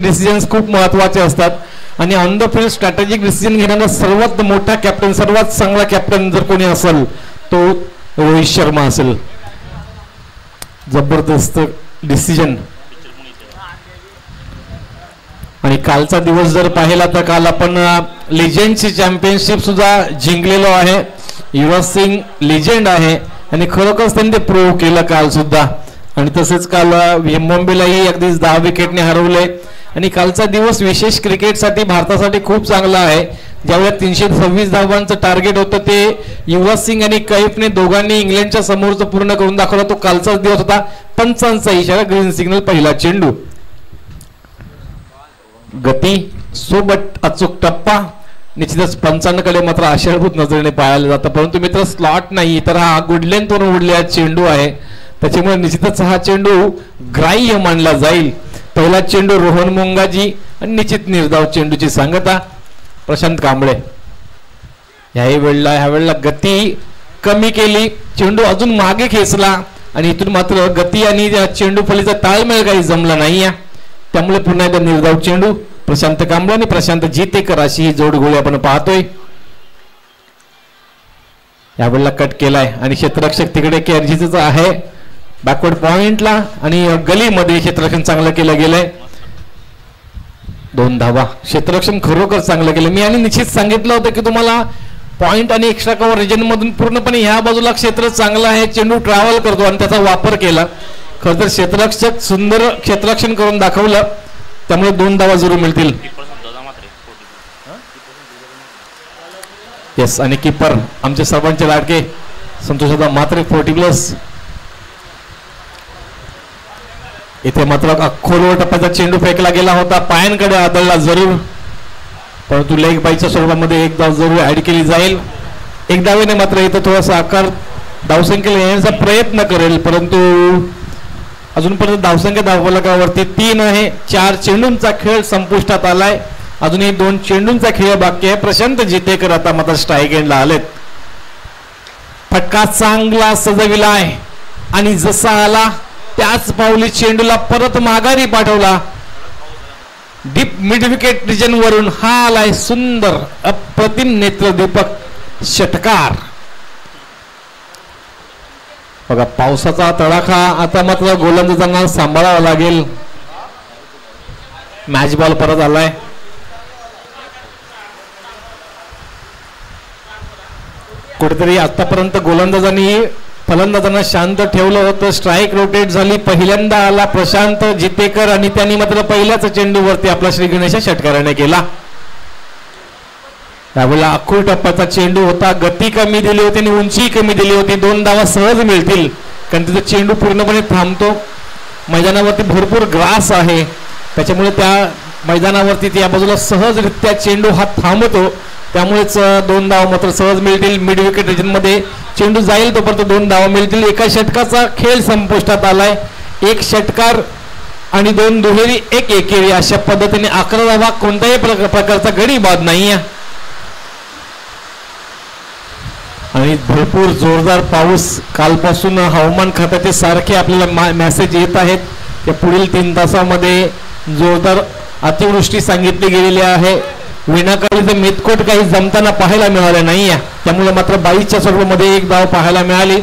Decisions खूप महत्त्वाचे असतात आणि on the field strategic decision घेणारा सर्वात मोठा कॅप्टन, सर्वात चांगला कॅप्टन जर कोणी असेल तो रोहित शर्मा असेल. जबरदस्त डिसिजन. आणि कालचा दिवस जर पाहिला तर काल आपण लिजेंडची चॅम्पियनशिप सुद्धा जिंकलेलो आहे. युवराज सिंग लिजेंड आहे आणि खरोखरच त्यांनी ते प्रूव्ह केलं काल सुद्धा. आणि तसेच काल मुंबईलाही अगदीच 10 विकेटने हरवले. आणि कालचा दिवस विशेष क्रिकेटसाठी भारतासाठी खूप चांगला आहे. ज्यावेळेला 326 धावांचं टार्गेट होतं ते युवराज सिंग आणि कैफने दोघांनी इंग्लंडच्या समोरचं पूर्ण करून दाखवला. तो कालचाच दिवस होता. पंचांचा इशारा, ग्रीन सिग्नल, पहिला चेंडू. गती सोबत अचूक टप्पा. निश्चितच पंचांकडे मात्र आशाभूत नजरेने पाहायला जातं. परंतु मित्र स्लॉट नाही तर हा गुड लेंथवरून उडलेला चेंडू आहे. त्याच्यामुळे निश्चितच हा चेंडू ग्राह्य मानला जाईल. पहिला चेंडू रोहन मोंगाजी आणि निश्चित निर्धाव चेंडूची सांगता प्रशांत कांबळे. ह्या वेळेला गती कमी केली, चेंडू अजून मागे खेचला आणि इथून मात्र गती आणि चेंडू फलीचा ताळमेळ काही जमला नाही. त्यामुळे पुन्हा एकदा निर्धाव चेंडू. प्रशांत कांबळे आणि प्रशांत जितेकर अशी ही जोडगोळी आपण पाहतोय. यावेळेला कट केलाय आणि क्षेत्ररक्षक तिकडे केअरजीच आहे बॅकवर्ड पॉइंटला आणि गलीमध्ये क्षेत्ररक्षण चांगलं केलं गेलंय. 2 धावा. क्षेत्ररक्षण खरोखर चांगलं केलं. मी आणि निश्चित सांगितलं होतं की तुम्हाला पॉइंट आणि एक्स्ट्रा कव्हर रिजन मधून पूर्णपणे ह्या बाजूला क्षेत्र चांगलं आहे, चेंडू ट्रॅव्हल करतो आणि त्याचा वापर केला. खरं तर क्षेत्ररक्षक सुंदर क्षेत्ररक्षण करून दाखवलं. त्यामुळे 2 धावा जरूर मिळतील. येस. आणि किपर आमचे सर्वांचे लाडके संतोषदा मात्रे 40+. इथे मात्र खोलवर टप्प्याचा चेंडू फेकला गेला होता, पायांकडे आदळला जरूर, परंतु लेग बाईच्या स्वरूपामध्ये एक धाव जरूर ऍड केली जाईल. एक धावेने मात्र इथं थोडासा आकार धावसंख्येला येण्याचा प्रयत्न करेल, परंतु अजूनपर्यंत धावसंख्या धावफलकावरती 3 आहे. 4 चेंडूंचा खेळ संपुष्टात आलाय. अजूनही 2 चेंडूंचा खेळ बाकी आहे. प्रशांत जितेकर आता मात्र स्ट्राईक एंडला आलेत. फटका चांगला सजविलाय आणि जसा आला त्याच पावली चेंडूला परत माघारी पाठवला. डीप मिड विकेट रिजन वरून हा आलाय सुंदर अप्रतिम नेत्रदीपक षटकार. बघा पावसाचा तडाखा. आता मात्र गोलंदाजांना सांभाळावा लागेल. मॅच बॉल परत आलाय. कुठेतरी आतापर्यंत गोलंदाजांनी फलंदाजांना शांत ठेवलं होतं. स्ट्राईक रोटेट झाली. पहिल्यांदा आला प्रशांत जितेकर आणि त्यांनी मात्र पहिल्याच चेंडूवरती आपला श्री गणेश षटकाराने केला. त्यावेळेला अखूळ टप्प्याचा चेंडू होता. गती कमी दिली होती आणि उंची कमी दिली होती. 2 धावा सहज मिळतील कारण तिचा चेंडू पूर्णपणे थांबतो. मैदानावरती भरपूर ग्रास आहे, त्याच्यामुळे त्या मैदानावरती त्या बाजूला सहजरित्या चेंडू हा थांबतो. त्यामुळेच 2 धावा मात्र सहज मिळतील. मिड विकेट रिजन मध्ये चेंडू जाईल तोपर्यंत 2 धावा मिळतील. एका षटकाचा खेळ संपुष्टात आलाय. 1 षटकार आणि 2 दुहेरी 1 एकेरी अशा पद्धतीने 11 धावा. कोणत्याही प्रकारचा गडी बाद नाही. आणि भरपूर जोरदार पाऊस कालपासून हवामान खात्याचे सारखे आपल्याला मेसेज येत आहेत की पुढील 3 तासामध्ये जोरदार अतिवृष्टी सांगितली गेलेली आहे. विनाकाळीचं मेतकोट काही जमताना पाहायला मिळालं नाही. त्यामुळे मात्र 22च्या स्वरूपामध्ये 1 धाव पाहायला मिळाली.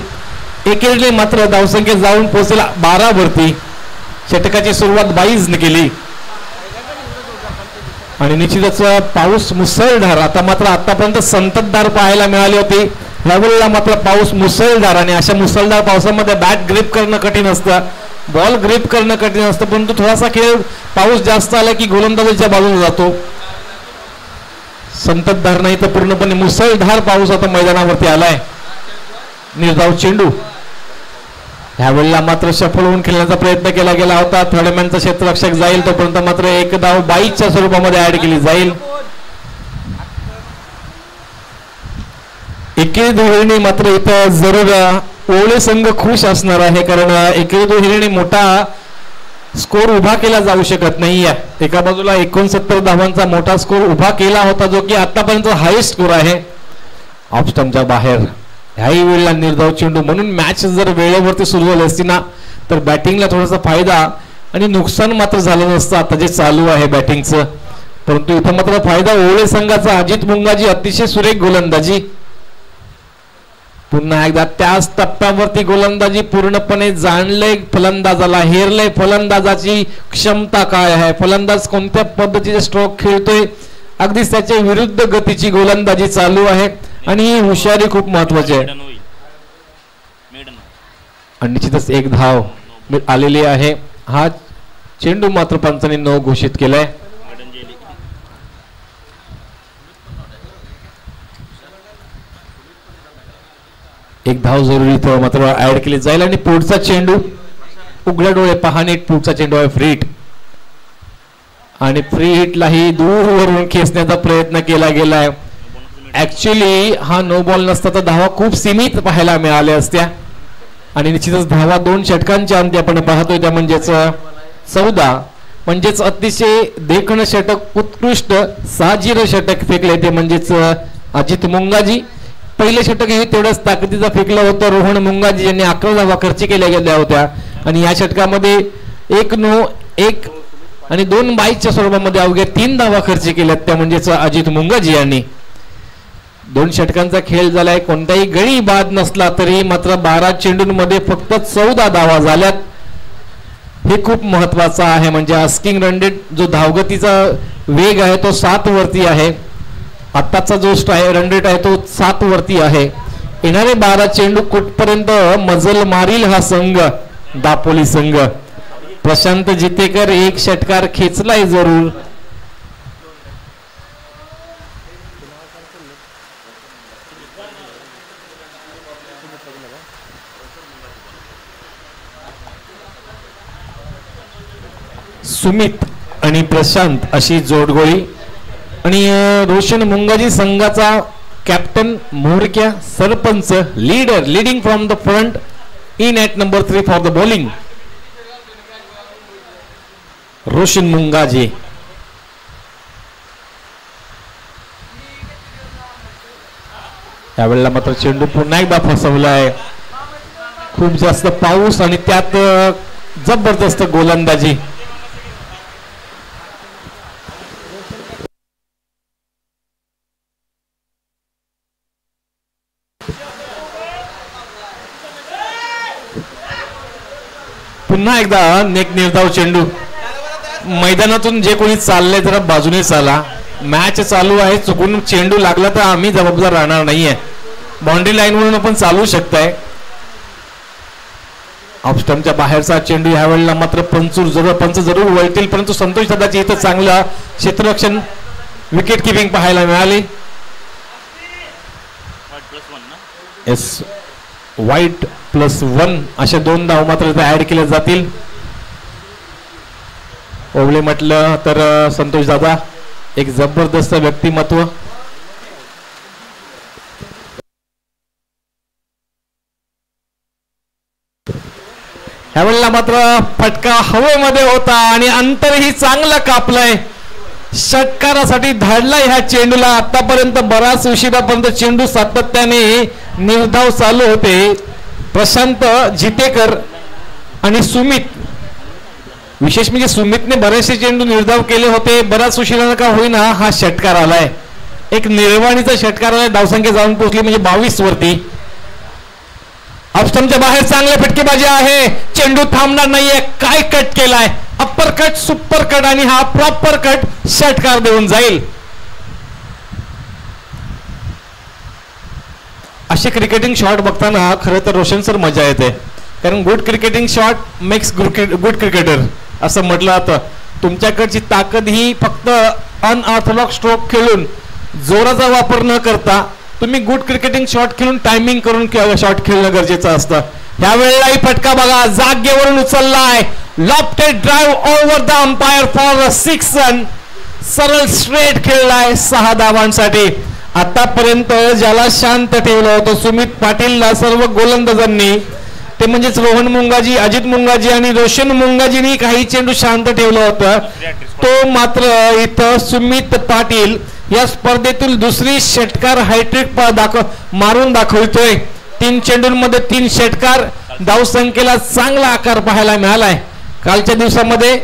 एकेरीने मात्र धावसंख्या जाऊन पोहोचला 12 वरती. षटकाची सुरुवात 22 ने केली आणि निश्चितच पाऊस मुसळधार. आता मात्र आतापर्यंत संततधार पाहायला मिळाली होती. यावेळेला मात्र पाऊस मुसळधार आणि अशा मुसळधार पावसामध्ये बॅट ग्रिप करणं कठीण असतं, बॉल ग्रिप करणं कठीण असतं. परंतु थोडासा खेळ पाऊस जास्त आला की गोलंदाजाच्या बाजूला जातो. संततधार नाही तर पूर्णपणे मुसळधार पाऊस आता मैदानावरती आलाय. निर्धाव चेंडू. यावेळेला मात्र सफल होऊन खेळण्याचा प्रयत्न केला गेला होता. थर्ड मॅनचा क्षेत्ररक्षक जाईल तोपर्यंत मात्र 1 धाव 22च्या स्वरूपामध्ये ऍड केली जाईल. एकेरी दुहेरीने मात्र इथं जरूर ओळे संघ खुश असणार आहे, कारण एकेरी दुहेरीने मोठा स्कोर उभा केला जाऊ शकत नाही. एका बाजूला 69 धावांचा मोठा स्कोर उभा केला होता जो की आतापर्यंत हायेस्ट स्कोर आहे ऑफ स्टंपच्या बाहेर. ह्याही वेळेला निर्धाव चेंडू. म्हणून मॅच जर वेळेवरती सुरू झाली असती ना तर बॅटिंगला थोडासा फायदा आणि नुकसान मात्र झालं नसतं आता जे चालू आहे बॅटिंगचं. परंतु इथं मात्र फायदा ओवळे संघाचा. अजित मुंगाजी अतिशय सुरेख गोलंदाजी. पुन्हा एकदा त्याच टप्प्यावरती गोलंदाजी पूर्णपणे जाणलंय फलंदाजाला, हेरलंय फलंदाजाची क्षमता काय आहे, फलंदाज कोणत्या पद्धतीचे स्ट्रोक खेळतोय. अगदीच त्याच्या विरुद्ध गतीची गोलंदाजी चालू आहे आणि ही हुशारी खूप महत्वाची आहे. आणि निश्चितच एक धाव आलेली आहे. हा चेंडू मात्र पंचांनी नो घोषित केलाय. एक धाव जरुरी तो मात्र ऍड केली जाईल आणि पुढचा चेंडू उघड्या डोळे पाहणे पुढचा चेंडू आहे फ्री हिट आणि फ्री हिटलाही दूरवरून खेचण्याचा प्रयत्न केला गेलाय. ऍक्च्युली हा नो बॉल नसता तर धावा खूप सीमित पाहायला मिळाल्या असत्या आणि निश्चितच धावा 2 षटकांच्या अंती आपण पाहतोय त्या म्हणजेच 14 म्हणजेच अतिशय देखणं षटक उत्कृष्ट 6-0 षटक फेकले ते म्हणजेच अजित मुंगाजी. पहिले षटक हे तेवढंच ताकदीचं फेकलं होतं रोहन मुंगाजी यांनी 11 धावा खर्च केल्या गेल्या होत्या आणि या षटकामध्ये 1 नो 1 आणि 2 बाईकच्या स्वरूपामध्ये अवघ्या 3 धावा खर्च केल्यात त्या म्हणजेच अजित मुंगाजी यांनी. 2 षटकांचा खेळ झालाय. कोणताही गडी बाद नसला तरी मात्र 12 चेंडूंमध्ये फक्त 14 धावा झाल्यात. हे खूप महत्वाचं आहे. म्हणजे आस्किंग रन रेट जो धावगतीचा वेग आहे तो 7 वरती आहे. आताचा जो रन रेट आहे तो 7 वरती आहे. येणारे 12 चेंडू कुठपर्यंत मजल मारील हा संघ दापोली संघ. प्रशांत जितेकर एक षटकार खेचलाय जरूर. सुमित आणि प्रशांत अशी जोडगोळी आणि रोशन मुंगाजी संघाचा कॅप्टन मोरक्या sarpanch leader leading from the front in at number 3 for the bowling Roshan Mungaji. यावेळेला मात्र चेंडू पुन्हा एकदा फसवलाय. खूप जास्त पाऊस आणि त्यात जबरदस्त गोलंदाजी. पुन्हा एकदा नेक निर्धाव चेंडू. मैदानातून जे कोणी चाललंय जरा बाजूने चाला. मॅच चालू आहे. चुकून चेंडू लागला तर आम्ही जबाबदार राहणार नाहीये. बाउंड्री लाईन वरून आपण चालू शकताय. ऑफस्टम्पच्या बाहेरचा चेंडू ह्या वेळेला मात्र पंच जरूर वळतील परंतु संतोष दादाची इथं चांगलं क्षेत्ररक्षण विकेट किपिंग पाहायला मिळाली. येस वाईट +1 अशा 2 धाव मात्र ऍड केल्या जातील. ओवळे म्हटलं तर संतोष दादा एक जबरदस्त व्यक्तिमत्व. ह्यावेळेला मात्र फटका हवेमध्ये होता आणि अंतरही चांगलं कापलंय. षटकारासाठी धाडलाय ह्या चेंडूला. आतापर्यंत बराच उशिरापर्यंत चेंडू सातत्याने निर्धाव चालू होते. प्रशांत जितेकर आणि सुमित विशेष म्हणजे सुमितने बरेचसे चेंडू निर्धाव केले होते. बराच उशिरा का होईना हा षटकार आलाय. एक निर्वाणीचा षटकार आलाय. धावसंख्या जाऊन पोहोचली म्हणजे 22 वरती. ऑफस्टम्पच्या बाहेर चांगले फटकेबाजी आहे. चेंडू थांबणार नाहीये. काय कट केलाय. अप्पर कट सुपर कट आणि हा प्रॉपर कट षटकार देऊन जाईल. असे क्रिकेटिंग शॉट बघताना खरं तर रोशन सर मजा येते. कारण good cricketing shot makes good cricketer असं म्हटलं जातं. तुमच्याकडची ताकद ही फक्त अनऑर्थोडॉक्स स्ट्रोक खेळून जोराचा वापर न करता तुम्ही गुड क्रिकेटिंग शॉट खेळून टायमिंग करून शॉट खेळणं गरजेचं असतं. यावेळेलाही फटका बघा जागेवरून उचललाय. Lofted drive over the umpire for 6 run. सरळ स्ट्रेट खेळलाय 6 धावांसाठी. आतापर्यंत ज्याला शांत ठेवलं होतं सुमित पाटीलला सर्व गोलंदाजांनी ते म्हणजेच रोहन मुंगाजी अजित मुंगाजी आणि रोशन मुंगाजींनी काही चेंडू शांत ठेवलं होतं. तो मात्र इथं सुमित पाटील या स्पर्धेतील दुसरी षटकार हायट्रिक मारून दाखवतोय. 3 चेंडूंमध्ये 3 षटकार. धावसंख्येला चांगला आकार पाहायला मिळालाय. कालच्या दिवसामध्ये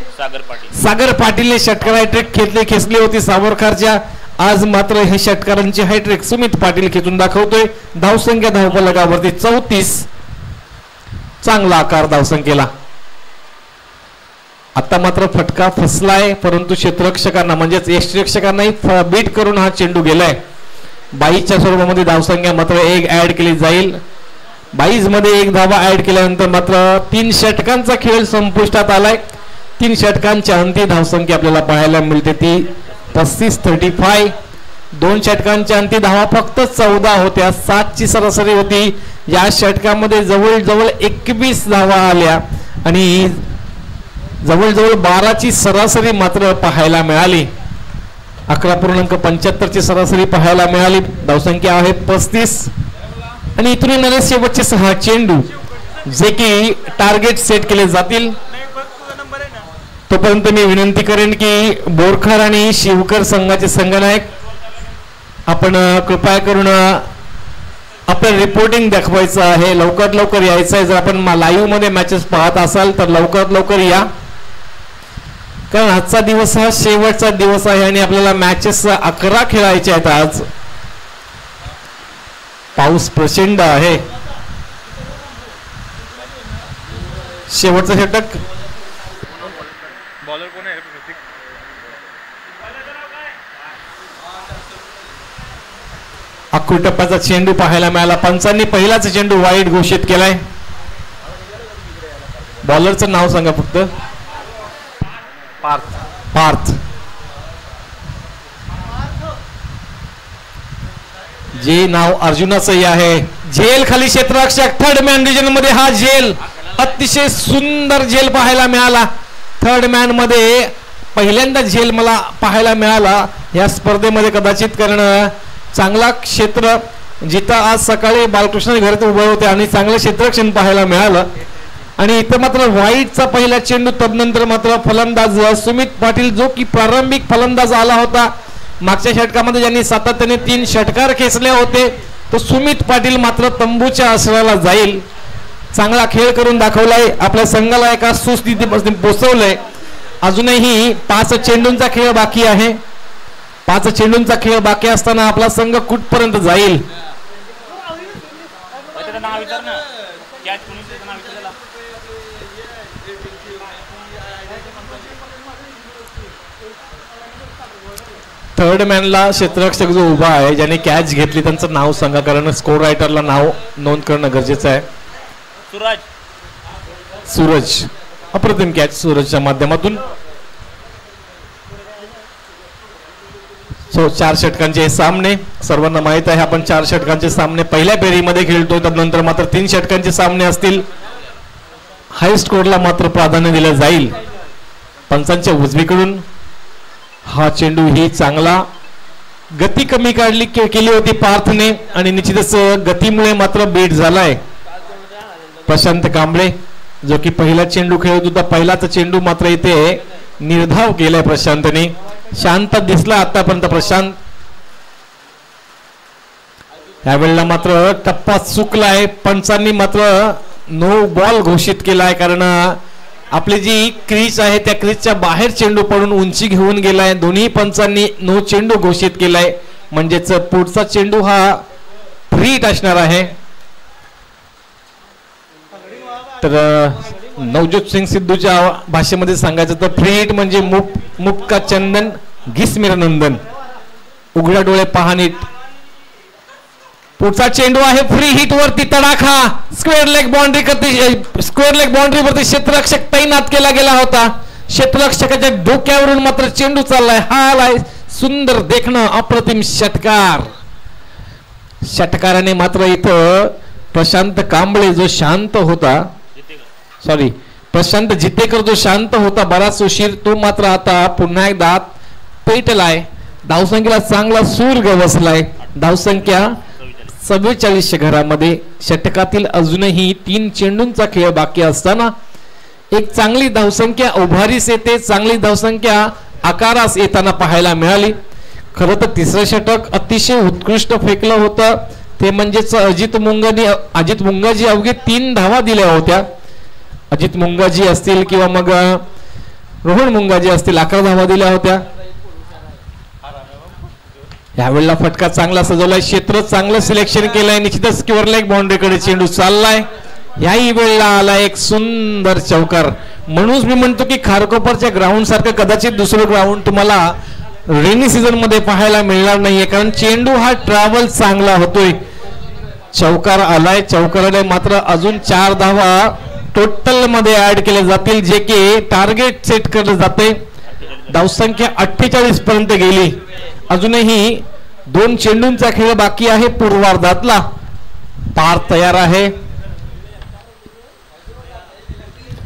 सागर पाटीलने षटकार हॅट्रिक खेचली होती सावरकरच्या. आज मात्र हे षटकारांची हॅट्रिक सुमित पाटील खेचून दाखवतोय. धावसंख्या धावफलकावरती 34. चांगला आकार धावसंख्येला. आता मात्र फटका फसलाय, परंतु क्षेत्ररक्षकांना म्हणजेच यष्टिरक्षकांनाही बीट करून हा चेंडू गेलाय. 22च्या स्वरूपामध्ये धावसंख्या मात्र 1 ऍड केली जाईल. 22 मध्ये 1 धावा ऍड केल्यानंतर मात्र 3 षटकांचा खेळ संपुष्टात आलाय. 3 षटकांच्या अंती धावसंख्या आपल्याला पाहायला मिळते ती 35-35. 2 षटकांच्या अंती धावा फक्त 14 होत्या. 7ची सरासरी होती. या षटकामध्ये जवळजवळ 21 धावा आल्या आणि जवळजवळ 12ची सरासरी मात्र पाहायला मिळाली. 11.75ची सरासरी पाहायला मिळाली. धावसंख्या आहे 35 आणि इथून येणारे शेवटचे 6 चेंडू जे की टार्गेट सेट केले जातील. तोपर्यंत मी विनंती करेन की बोरकर आणि शिवकर संघाचे संघनायक आपण कृपया करून आपलं रिपोर्टिंग दाखवायचं आहे. लवकरात लवकर यायचं आहे. जर आपण लाईव्ह मध्ये मॅचेस पाहत असाल तर लवकरात लवकर या, कारण आजचा दिवस हा शेवटचा दिवस आहे आणि आपल्याला मॅचेस 11 खेळायचे आहेत. आज पाऊस प्रचंड आहे. शेवटचा षटक बॉलर कोण आहे? अख्खू टप्प्याचा चेंडू पाहायला मिळाला. पंचांनी पहिलाच चेंडू वाईड घोषित केलाय. बॉलरचं नाव सांगा फक्त. पार्थ. जे नाव अर्जुनाचंही आहे. झेल खाली क्षेत्ररक्षक. थर्ड मॅन रिजन मध्ये हा झेल अतिशय सुंदर झेल पाहायला मिळाला. थर्ड मॅन मध्ये पहिल्यांदा झेल मला पाहायला मिळाला या स्पर्धेमध्ये कदाचित, कारण चांगला क्षेत्र जिथं आज सकाळी बालकृष्ण घरात उभे होते आणि चांगलं क्षेत्ररक्षण पाहायला मिळालं. आणि इथं मात्र व्हाईटचा पहिला चेंडू. तदनंतर मात्र फलंदाज सुमित पाटील जो की प्रारंभिक फलंदाज आला होता मागच्या षटकामध्ये ज्यांनी सातत्याने 3 षटकार खेचले होते, तो सुमित पाटील मात्र तंबूच्या आश्रयाला जाईल. चांगला खेळ करून दाखवलाय. आपल्या संघाला एका सुस्थितीपासून पोहोचवलंय. अजूनही 5 चेंडूंचा खेळ बाकी आहे. 5 चेंडूंचा खेळ बाकी असताना आपला संघ कुठपर्यंत जाईल? थर्ड मॅनला क्षेत्ररक्षक जो उभा आहे ज्याने कॅच घेतली त्यांचं नाव सांगा, कारण स्कोर रायटरला नाव नोंद करणं गरजेचं आहे. सूरज. अप्रतिम कॅच सूरजच्या माध्यमातून. 4 षटकांचे सामने सर्वांना माहित आहे. आपण 4 षटकांचे सामने पहिल्या फेरीमध्ये खेळतोय. त्यानंतर मात्र 3 षटकांचे सामने असतील. हाय स्कोरला मात्र प्राधान्य दिलं जाईल. पंचांच्या उजवीकडून हा चेंडू ही चांगला गती कमी केली होती पार्थने आणि निश्चितच गतीमुळे मात्र बीट झालाय. प्रशांत कांबळे जो की पहिला चेंडू खेळत होता, पहिलाच चेंडू मात्र इथे निर्धाव केलाय प्रशांतने. शांत दिसला आतापर्यंत प्रशांत. त्यावेळेला मात्र टप्पा चुकलाय. पंचांनी मात्र नो बॉल घोषित केलाय, कारण आपली जी क्रीज आहे त्या क्रीजच्या बाहेर चेंडू पडून उंची घेऊन गेलाय. दोन्ही पंचांनी नो चेंडू घोषित केलाय. म्हणजेच पुढचा चेंडू हा फ्री हिट असणार आहे. तर नवज्योत सिंग सिद्धूच्या भाषेमध्ये सांगायचं तर फ्री हिट म्हणजे मुक्का चंदन घिसमिर नंदन. उघड्या डोळे पहा नीट. पुढचा चेंडू आहे फ्री हिट वरती तडाखा. स्क्वेअर लेग बाउंड्री वरती क्षेत्ररक्षक तैनात केला गेला होता. क्षेत्ररक्षकाच्या डोक्यावरून मात्र चेंडू चाललाय. हा आलाय सुंदर देखणं अप्रतिम षटकार. षटकाराने मात्र इथं प्रशांत कांबळे जो शांत होता, प्रशांत जितेकर जो शांत होता बराच उशीर, तो मात्र आता पुन्हा एकदा पेटलाय. धावसंख्येला चांगला सूर गवसलाय. धावसंख्या 44 घरामध्ये. षटकातील अजूनही 3 चेंडूंचा खेळ बाकी असताना एक चांगली धावसंख्या उभारीस येते, चांगली धावसंख्या आकारास येताना पाहायला मिळाली. खरं तर तिसरं षटक अतिशय उत्कृष्ट फेकलं होतं. ते म्हणजेच अजित मुंगाजी अवघे 3 धावा दिल्या होत्या. अजित मुंगाजी असतील किंवा मग रोहन मुंगाजी असतील 11 धावा दिल्या होत्या. यावेळेला फटका चांगला सजवलाय, क्षेत्र चांगलं सिलेक्शन केलंय, निश्चितच स्क्वेअर लेग बाउंड्रीकडे चेंडू चाललाय. याही वेळेला आला एक सुंदर चौकार. म्हणूनच मी म्हणतो की खारकोपरच्या ग्राउंड सारखं कदाचित दुसरं ग्राउंड तुम्हाला रेनी सीझन मध्ये पाहायला मिळणार नाहीये, कारण चेंडू हा ट्रॅव्हल चांगला होतोय. चौकार आलाय, चौकाराने मात्र अजून 4 धावा टोटल मध्ये ऍड केले जातील, जे की टार्गेट सेट केलं जाते. धावसंख्या 48 पर्यंत गेली. अजूनही 2 चेंडूंचा खेळ बाकी आहे. पूर्वार्धातला पार तयार आहे.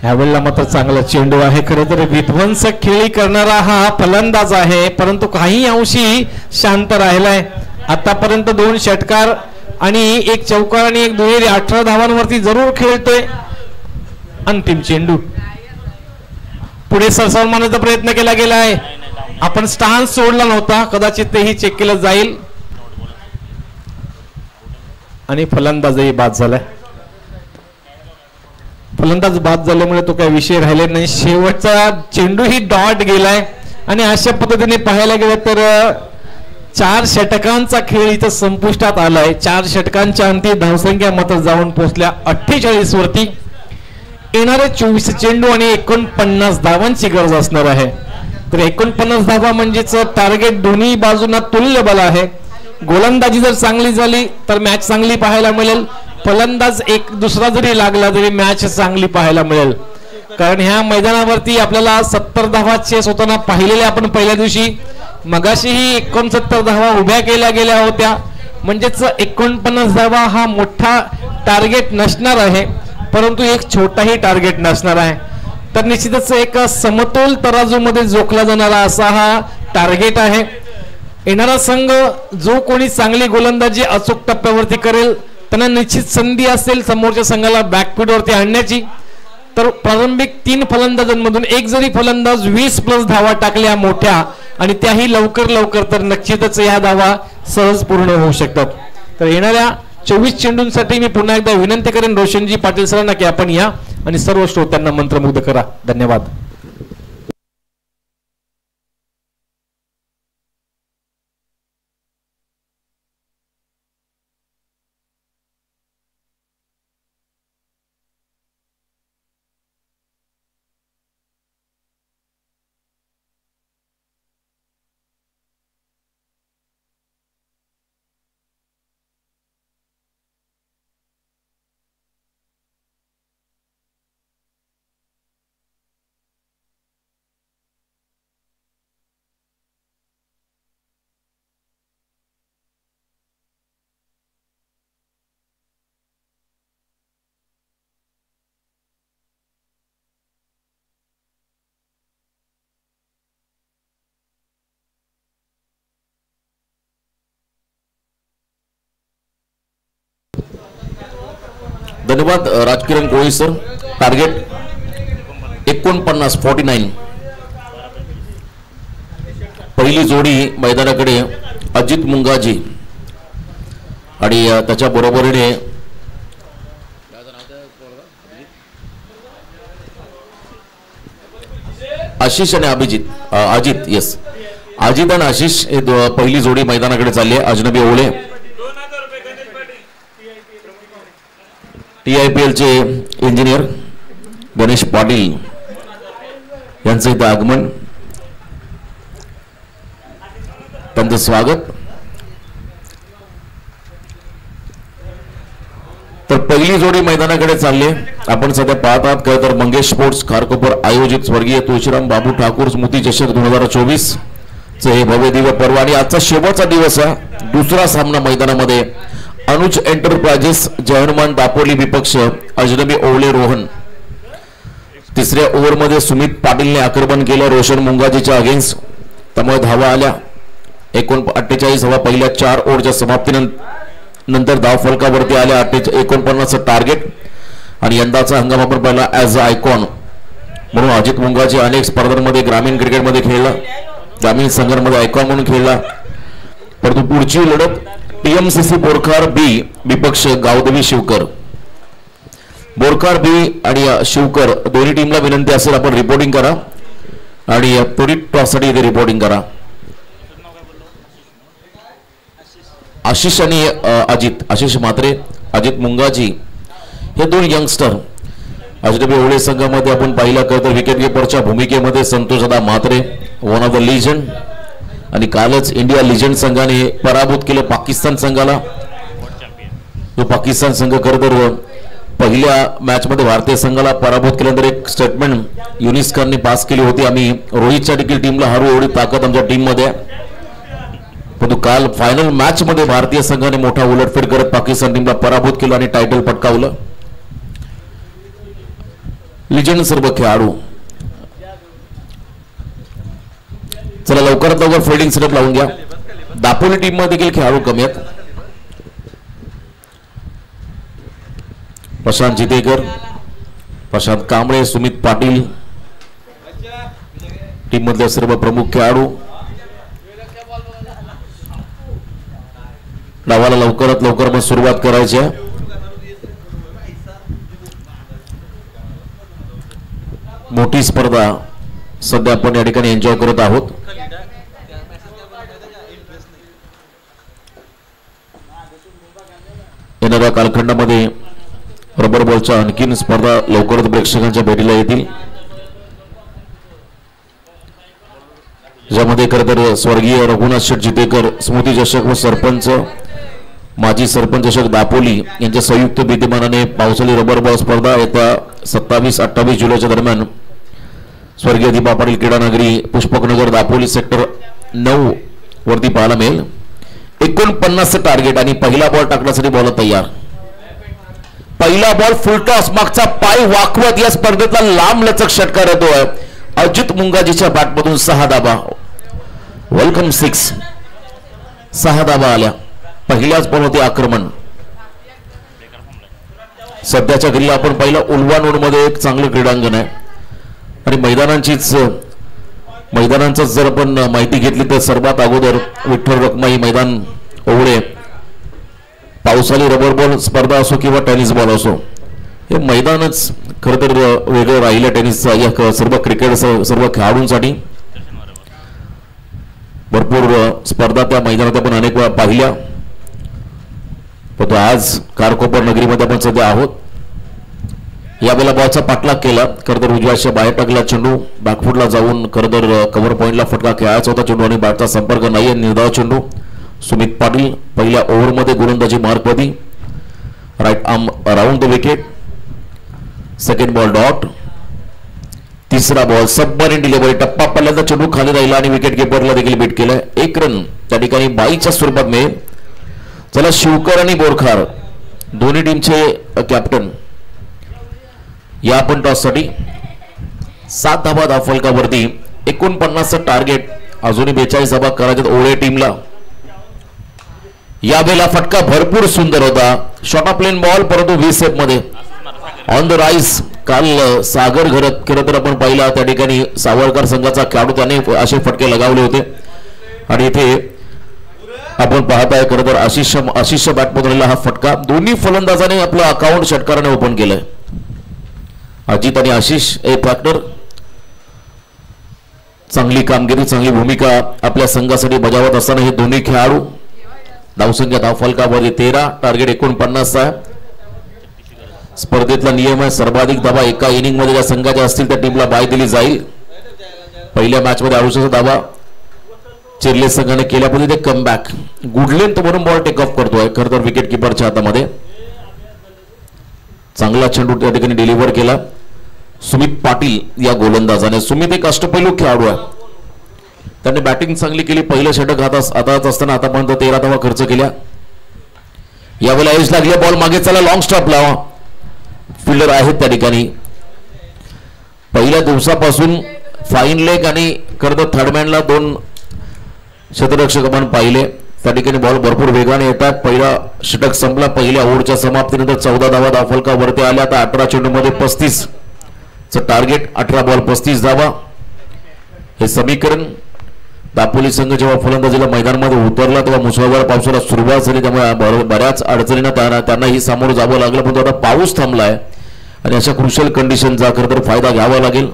यावेळेला मात्र चांगला चेंडू आहे. खरं तर विध्वंसक खेळी करणारा हा फलंदाज आहे, परंतु काही अंशी शांत राहिलाय. आतापर्यंत 2 षटकार आणि 1 चौकार आणि 1 दुहेरी 18 धावांवरती जरूर खेळतोय. अंतिम चेंडू पुढे सरसावण्याचा प्रयत्न केला गेला आहे. आपण स्टान्स सोडला नव्हता, कदाचित तेही चेक केलं जाईल आणि फलंदाजही बाद झालाय. फलंदाज बाद झाल्यामुळे तो काही विषय राहिले नाही. शेवटचा चेंडूही डॉट गेलाय आणि अशा पद्धतीने पाहायला गेलं तर 4 षटकांचा खेळ इथं संपुष्टात आलाय. 4 षटकांच्या अंती धावसंख्या मात्र जाऊन पोहोचल्या 48 वरती. येणारे 24 चेंडू आणि 49 धावांची गरज असणार आहे. तर 49 धावा म्हणजेच टार्गेट दोन्ही बाजूंना तुल्य बल आहे. गोलंदाजी जर चांगली झाली तर मॅच चांगली पाहायला मिळेल. फलंदाज एक दुसरा जरी लागला तरी मॅच चांगली पाहायला मिळेल, कारण ह्या मैदानावरती आपल्याला 70 धावा चेस होताना पाहिलेल्या आपण पहिल्या दिवशी. मगाशीही 69 धावा उभ्या केल्या गेल्या होत्या, म्हणजेच 49 धावा हा मोठा टार्गेट नसणार आहे, परंतु एक छोटाही टार्गेट नसणार आहे. तर निश्चितच एक समतोल तराजूमध्ये जोखला जाणारा असा हा टार्गेट आहे. येणारा संघ जो कोणी चांगली गोलंदाजी अचूक टप्प्यावरती करेल त्यांना निश्चित संधी असेल समोरच्या संघाला बॅकफुटवरती आणण्याची. तर प्रारंभिक 3 फलंदाजांमधून एक जरी फलंदाज 20+ धावा टाकल्या मोठ्या आणि त्याही लवकर तर निश्चितच या धावा सहज पूर्ण होऊ शकतात. तर येणाऱ्या 24 चेंडूंसाठी मी पुन्हा एकदा विनंती करेन रोशनजी पाटील सरांना की आपण या आणि सर्व श्रोत्यांना मंत्रमुग्ध करा. धन्यवाद. धन्यवाद राजकिरण कोळी सर. टार्गेट 49. पहिली जोडी मैदानाकडे अजित मुंगाजी आणि त्याच्या बरोबरीने आशिष आणि अजित यस अजित आणि आशिष हे पहिली जोडी मैदानाकडे चालली आहे. अजनबी ओवळे TIPL चे इंजिनियर गणेश पाटील यांचं इथं आगमन, त्यांचं स्वागत. तर पहिली जोडी मैदानाकडे चालली. आपण सध्या पाहत आहात खरं तर मंगेश स्पोर्ट्स खारकोपर आयोजित स्वर्गीय तुळशीराम बाबू ठाकूर स्मृती चषक 2024 चे हे भव्य दिव्य पर्व आणि आजचा शेवटचा दिवस आहे. दुसरा सामना मैदानामध्ये अनुज एंटरप्राइजेस जयहनुमान दापोली विपक्ष अजनबी ओवळे रोहन. तिसऱ्या ओव्हरमध्ये सुमित पाटीलने आक्रमण केलं रोशन मुंगाजीच्या अगेन्स्ट, त्यामुळे धावा आल्या 48 धावा पहिल्या 4 ओव्हरच्या समाप्तीनंतर धाव फलकावरती आल्या 49 टार्गेट. आणि यंदाचा हंगाम आपण पाहिला ॲज अ आयकॉन म्हणून अजित मुंगाजी अनेक स्पर्धांमध्ये ग्रामीण क्रिकेटमध्ये खेळला, ग्रामीण संघांमध्ये आयकॉन म्हणून खेळला. परंतु पुढची लढत TMCC बोरखार बी विपक्ष गावदेवी शिवकर. बोरकार बी आणि शिवकर दोन्ही टीमला विनंती असेल आपण रिपोर्टिंग करा आणि त्वरित टॉससाठी इथे रिपोर्टिंग करा. आशिष आणि अजित, आशिष म्हात्रे, अजित मुंगाजी हे दोन यंगस्टर अजनबी ओळे संघामध्ये आपण पाहिला तर विकेट किपरच्या भूमिकेमध्ये संतोषदा Mhatre one of the legend आणि कालच इंडिया लिजंड संघाने पराभूत केलं पाकिस्तान संघाला. तो पाकिस्तान संघ खरं तर पहिल्या मॅच मध्ये भारतीय संघाला पराभूत केल्यानंतर एक स्टेटमेंट युनिस खानने पास केली होती, आम्ही रोहितच्या देखील टीमला हरू एवढी ताकद आमच्या टीम मध्ये. परंतु काल फायनल मॅच मध्ये भारतीय संघाने मोठा उलटफेर करत पाकिस्तान टीमला पराभूत केलं आणि टायटल पटकावलं. लिजंड सर्व खेळाडू चला लवकरात लवकर फिल्डिंग सेटअप लावून घ्या. दापोली टीम मध्ये देखील खेळाडू कमी आहेत. प्रशांत जितेकर, प्रशांत कांबळे, सुमित पाटील टीम मधले सर्व प्रमुख खेळाडू. डावाला लवकरात लवकर मग सुरुवात करायची आहे. मोठी स्पर्धा सध्या आपण या ठिकाणी एन्जॉय करत आहोत. येणाऱ्या कालखंडामध्ये रबर बॉलच्या आणखीन स्पर्धा लवकरच प्रेक्षकांच्या भेटीला येतील, ज्यामध्ये खरं तर स्वर्गीय रघुनाथ शेठ जितेकर स्मृती चषक व सरपंच माजी सरपंच चषक दापोली यांच्या संयुक्त विद्यमानाने पावसाळी रबर बॉल स्पर्धा येत्या 27-28 जुलैच्या दरम्यान स्वर्गीय दीपा पाटील क्रीडानगरी पुष्पकनगर दापोली सेक्टर 9 वरती पाहायला मिळेल. 49 टार्गेट आणि पहिला बॉल टाकण्यासाठी बॉल तयार. पहिला बॉल फुलटॉस, मागचा पाय वाकवत या स्पर्धेतला लांब लचक षटकार येतोय. अजित मुंगाजीच्या बॅटमधून 6 धाबा. वेलकम 6, 6 धाबा आल्या. पहिल्याच बॉल होते आक्रमण. सध्याच्या घडीला आपण पाहिलं उल्वा नोड मध्ये एक चांगलं क्रीडांगण आहे आणि मैदानांचं जर आपण माहिती घेतली तर सर्वात अगोदर विठ्ठल रखमाई मैदान ओवळे, पावसाळी रबर बॉल स्पर्धा असो किंवा टेनिस बॉल असो, हे मैदानच खरं तर वेगळं राहिलं टेनिसचं या सर्व क्रिकेट सर्व खेळाडूंसाठी. भरपूर स्पर्धा त्या मैदानात आपण अनेक वेळा पाहिल्या. परंतु आज कारकोपर नगरीमध्ये आपण सध्या आहोत. यावेळेला बॉलचा पाठलाग केला, खरं तर उजव्याच्या बाहेर टाकला चेंडू, बॅकफुटला जाऊन खरं तर कव्हर पॉइंटला फटका खेळायचा होता चेंडू आणि बॅटचा संपर्क नाहीये. निर्धाव चेंडू. सुमित पाटील पहिल्या ओव्हरमध्ये गोलंदाजी मार्कमध्ये, right arm around the wicket. Second ball dot. तिसरा बॉल सबमरीन डिलिव्हरी, टप्पा पडल्याचा चेंडू खाली राहिला आणि विकेट किपरला देखील बीट केलं. 1 रन त्या ठिकाणी 22च्या स्वरूपात मिळेल. चला शिवकर आणि बोरखार दोन्ही टीमचे कॅप्टन या आपण टॉससाठी 7 धाबा धावफलकावरती. 49 टार्गेट, अजूनही 42 धाबा करायच्यात ओळे टीमला. यावेळेला फटका भरपूर सुंदर होता. शॉर्ट ऑफ प्लेन बॉल, परंतु 20 सेप मध्ये ऑन द राईज. काल सागर घरत खरं तर आपण पाहिला त्या ठिकाणी सावरकर संघाचा खेळाडू त्याने असे फटके लगावले होते आणि इथे आपण पाहताय खरं तर आशिष बॅटमधून हा फटका दोन्ही फलंदाजाने आपलं अकाउंट षटकाराने ओपन केलंय. अजित आणि आशिष एक फॅक्टर, चांगली कामगिरी चांगली भूमिका आपल्या संघासाठी बजावत असताना हे दोन्ही खेळाडू. धावसंख्या धावफलकावरती 13, टार्गेट 49 आहे. स्पर्धेतला नियम आहे सर्वाधिक धावा एका इनिंग मध्ये ज्या संघाच्या असतील त्या टीमला बाय दिली जाईल. पहिल्या मॅच मध्ये 68 धावा चेर्ले संघाने केल्यापूर्वी ते कमबॅक गुड लेंथ म्हणून बॉल टेक ऑफ करतोय खरं तर विकेट किपरच्या हातामध्ये. चांगला चेंडू त्या ठिकाणी डिलिव्हर केला सुमित पाटील या गोलंदाजाने. सुमित एक अष्टपैलू खेळाडू आहे, त्याने बॅटिंग चांगली केली. पहिलं षटक हातात असताना आतापर्यंत 13 धावा खर्च केल्या. यावेळेला एज लागली, बॉल मागे चला, लॉंग स्टॉप लावा. फिल्डर आहेत त्या ठिकाणी. पहिल्या दिवसापासून फाईन लेग आणि खरं तर थर्डमॅनला 2 क्षेत्ररक्षक आपण पाहिले. त्या ठिकाणी बॉल भरपूर वेगाने येतात. पहिला षटक संपला. पहिल्या ओव्हरच्या समाप्तीनंतर 14 धावा धावफलकावरती आल्या. आता 18 चेंडूमध्ये 35 टार्गेट, 18 बॉल 35 धावा. हे समीकरण दापोली संघ जेव्हा फलंदाजीला मैदानामध्ये उतरला तेव्हा मुसळधार पावसाला सुरुवात झाली, त्यामुळे बऱ्याच अडचणींना त्यांनाही सामोरं जावं लागलं. पण आता पाऊस थांबलाय आणि अशा क्रुशियल कंडिशनचा खरं तर फायदा घ्यावा लागेल.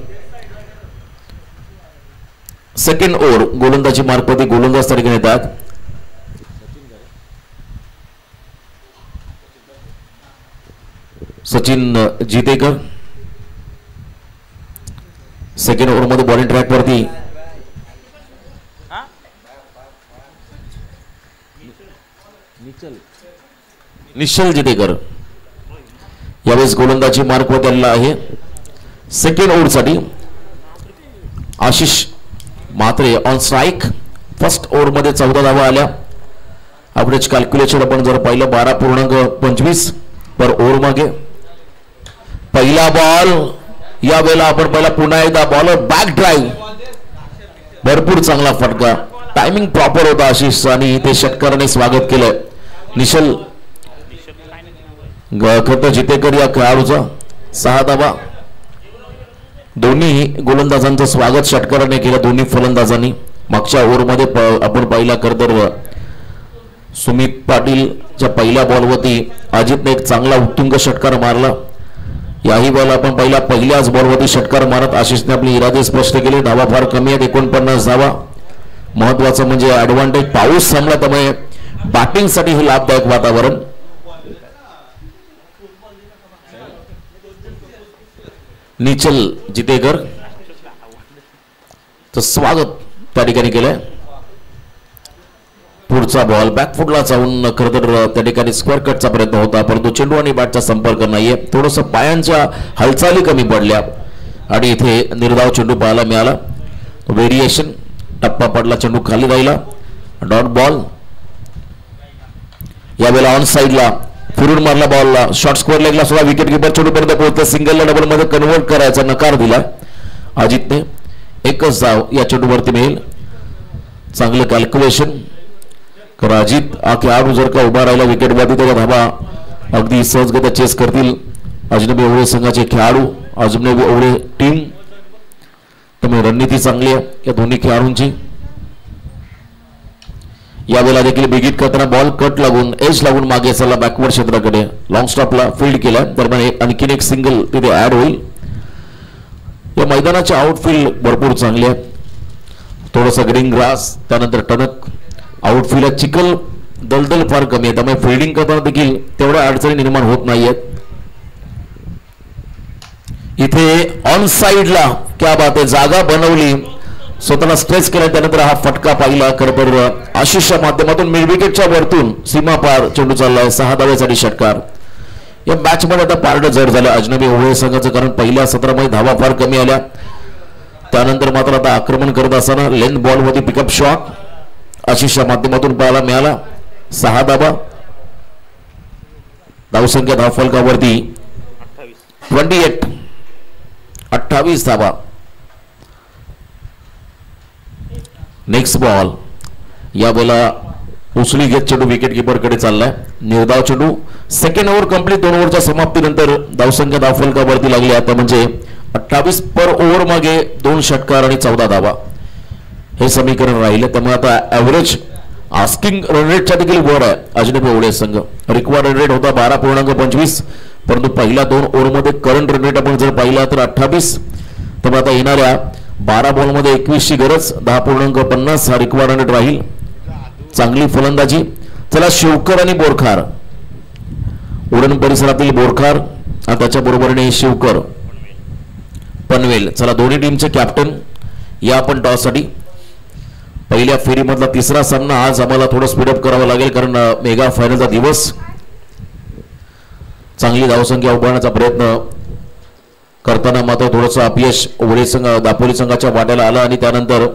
सेकंड ओव्हर गोलंदाजी मार्फत गोलंदाज त्या ठिकाणी येतात. सचिन जितेकर सेकंड ओव्हर मध्ये बॉलिंग ट्रॅक वरती. निश्चल जितेकर यावेळेस गोलंदाजी मार्क वर आलेला आहे सेकंड ओव्हर साठी. Ashish Mhatre on strike. First over मध्ये 14 धावा आल्या. ॲव्हरेज कॅल्क्युलेशन आपण जर पाहिलं 12.25 पर ओव्हर मागे. पहिला बॉल यावेळेला आपण पहिला पुन्हा एकदा बॉलर बॅक ड्राईव्ह भरपूर चांगला फटका. टायमिंग प्रॉपर होता आशिष आणि ते षटकाराने स्वागत केलं. निशल खत जितेकर या खेळाडूचा 6 धावा. दोन्ही गोलंदाजांचं स्वागत षटकाराने केलं दोन्ही फलंदाजांनी. मागच्या ओव्हरमध्ये आपण पाहिला खरं तर सुमित पाटीलच्या पहिल्या बॉलवरती अजितने एक चांगला उत्तुंग षटकार मारला. याही बॉल आपण पहिल्याच बॉलवरती षटकार मारत आशिषने आपले इरादे स्पष्ट केले. धावा फार कमी आहेत 49 धावा. महत्वाचं म्हणजे ऍडव्हान्टेज पाऊस थांबला त्यामुळे बॅटिंगसाठी हे लाभदायक वातावरण. निचल जितेकर तर स्वागत त्या ठिकाणी केलंय. पुढचा बॉल बॅकफुटला जाऊन खरं तर त्या ठिकाणी स्क्वेअर कटचा प्रयत्न होता परंतु चेंडू आणि बॅटचा संपर्क नाहीये. थोडस पायांच्या हालचाली कमी पडल्या आणि इथे निर्धाव चेंडू पाहायला मिळाला. व्हेरिएशन टप्पा पडला चेंडू खाली राहिला. डॉट बॉल यावेळेला ऑन साईडला फिरून मारला बॉलला. शॉर्ट स्क्वेअर लेगला सुद्धा विकेट किपर चेंडू पर्यंत पोहोचला. सिंगलला डबल मध्ये कन्वर्ट करायचा नकार दिला अजितने. एकच धाव या चेंडूवरती मिळेल. चांगलं कॅल्क्युलेशन कारण अजित हा खेळाडू जर का उभा राहिला विकेटवरती त्याच्या धावा अगदी सहजगत्या चेस करतील अजनबी ओवळे संघाचे खेळाडू. अजनबी ओवळे टीम त्यामुळे रणनीती चांगली आहे या दोन्ही खेळाडूंची. यावेळेला देखील बिगिट करताना बॉल कट लागून एज लागून मागे चालला बॅकवर्ड क्षेत्राकडे. लॉंग स्टॉपला फील्ड केला दरम्यान आणखीन एक सिंगल तिथे ऍड होईल. या मैदानाचे आउटफील्ड भरपूर चांगले आहे. थोडंसं ग्रीन ग्रास त्यानंतर टणक. आउटफील्ड चिखल दलदल फार कमी आहे त्यामुळे फिल्डिंग करताना देखील तेवढ्या अडचणी निर्माण होत नाहीयेत. इथे ऑन साइडला क्या बात आहे जागा बनवली स्वतःला स्ट्रेच केला त्यानंतर हा फटका पाहिला. खरं तर आशिषच्या माध्यमातून मिड विकेटच्या वरतून सीमा पार चेंडू चाललाय. 6 धावेसाठी षटकार. या मॅच मध्ये आता पारडं जड झालं अजनबी ओवळे संघाचं कारण पहिल्या सत्रामध्ये धावा फार कमी आल्या. त्यानंतर मात्र आता आक्रमण करत असताना लेंथ बॉल मध्ये पिकअप शॉट आशिषच्या माध्यमातून पाहायला मिळाला. 6 धावा. धावसंख्या धावफलकावरती 28 धावा. नेक्स्ट बॉल यावेळेला उचली घेत चेंडू विकेट किपर कडे चाललाय. निर्धाव चेंडू. सेकंड ओव्हर कंप्लीट 2 ओव्हरच्या समाप्तीनंतर धावसंख्या धावफलकावरती लागली आता म्हणजे 28 पर ओव्हर मागे 2 षटकार आणि 14 धावा हे समीकरण राहिले. त्यामुळे आता ऍव्हरेज आस्किंग रन रेटच्या देखील वर आहे अजनबी ओवळे संघ. रिक्वायर्ड रन रेट होता 12.25 परंतु पहिल्या 2 ओव्हर मध्ये करंट रन रेट आपण जर पाहिला तर 28. त्यामुळे आता येणाऱ्या 12 बॉल मध्ये 21 ची गरज 10.50 हा रिक्वायर्ड रन रेट राहील. चांगली फलंदाजी. चला शिवकर आणि बोरखार उरण परिसरातील बोरखार आणि त्याच्या बरोबरीने शिवकर पनवेल. चला दोन्ही टीमचे कॅप्टन या आपण टॉस साठी. पहिल्या फेरीमधला तिसरा सामना आज आम्हाला थोडं स्पीडअप करावं लागेल कारण मेगा फायनलचा दिवस. चांगली धावसंख्या उभारण्याचा प्रयत्न करताना मात्र थोडंसं अपयश ओवळे संघ दापोली संघाच्या वाट्याला आलं आणि त्यानंतर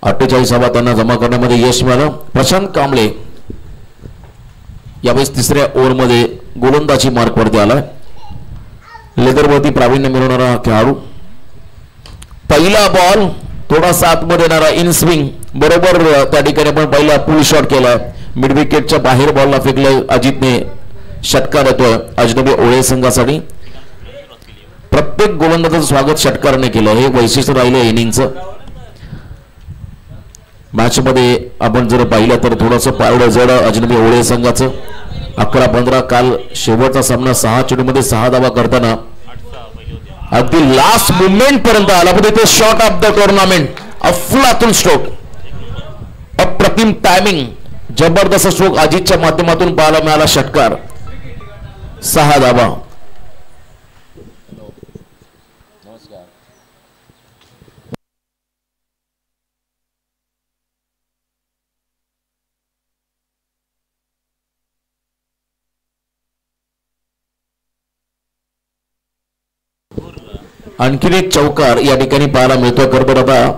48 धावा त्यांना जमा करण्यामध्ये यश मिळालं. प्रशांत कांबळे यावेळेस तिसऱ्या ओव्हरमध्ये गोलंदाजी मार्कवरती आला. लेदरवरती प्रावीण्य मिळवणारा खेळाडू. पहिला बॉल थोडासा आतमध्ये येणारा इन स्विंग बरोबर त्या ठिकाणी आपण पहिला पुल शॉट केला. मिड विकेटच्या बाहेर बॉलला फेकलं अजितने. षटकार येतोय अजनबी ओवळे संघासाठी. प्रत्येक गोलंदाजाचं स्वागत षटकाराने केलं हे वैशिष्ट्य राहिलं इनिंगचं. मॅच मध्ये आपण जर पाहिलं तर थोडंसं पारडं जड अजनबी ओवळे संघाचं 11-15 काल शेवटचा सामना 6 चेंडूमध्ये 6 धावा करताना अगदी लास्ट मुवमेंट पर्यंत आला, पण इथे शॉट ऑफ द टुर्नामेंट अफलातून स्ट्रोक, अप्रतिम टायमिंग, जबरदस्त स्ट्रोक अजितच्या माध्यमातून पाहायला मिळाला. षटकार, 6 धावा. आणखीन एक चौकार या ठिकाणी पाहायला मिळतोय. करतो आता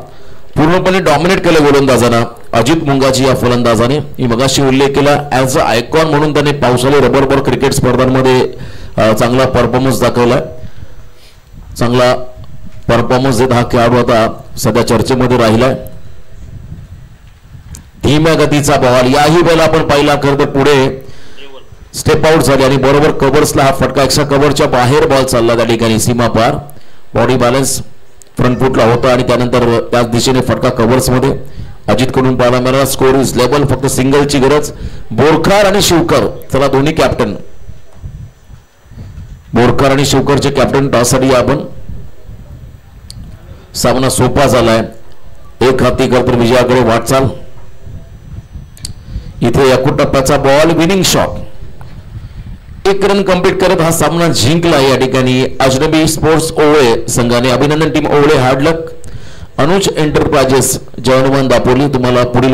पूर्णपणे डॉमिनेट केलं गोलंदाजांना अजित मुंगाजी या फलंदाजाने. मी मगाशी उल्लेख केला ॲज अ आयकॉन म्हणून त्याने पावसाळी रबर बॉल क्रिकेट स्पर्धांमध्ये चांगला परफॉर्मन्स दाखवलाय. चांगला परफॉर्मन्स देत हा खेळाडू आता सध्या चर्चेमध्ये राहिलाय. धीम्या गतीचा बॉल याही वेळेला आपण पाहिला. करतो पुढे स्टेप आउट झाले आणि बरोबर कव्हर्सला हा फटका, एक्स्ट्रा कव्हरच्या बाहेर बॉल चालला त्या ठिकाणी सीमा पार. बॉडी बॅलन्स फ्रंट फुटला होता आणि त्यानंतर त्याच दिशेने फटका कव्हर्स मध्ये अजित कडून पाहायला मिळाला. स्कोर इज लेवल, फक्त सिंगलची गरज. बोरकर आणि शिवकर, चला दोन्ही कॅप्टन, बोरकर आणि शिवकरचे कॅप्टन टॉससाठी आपण. सामना सोपा झालाय. एक हाती करतो विजयाकडे वाटचाल. इथे याकूट टप्प्याचा ball, winning shot, 1 run complete करत हा सामना जिंकला. या ठिकाणी अजनबी स्पोर्ट्स ओवळे संघाने. अभिनंदन टीम ओवळे, हार्ड लक. अनुज एंटरप्राइजेस, जवानवान दापोली. तुम्हाला पुढील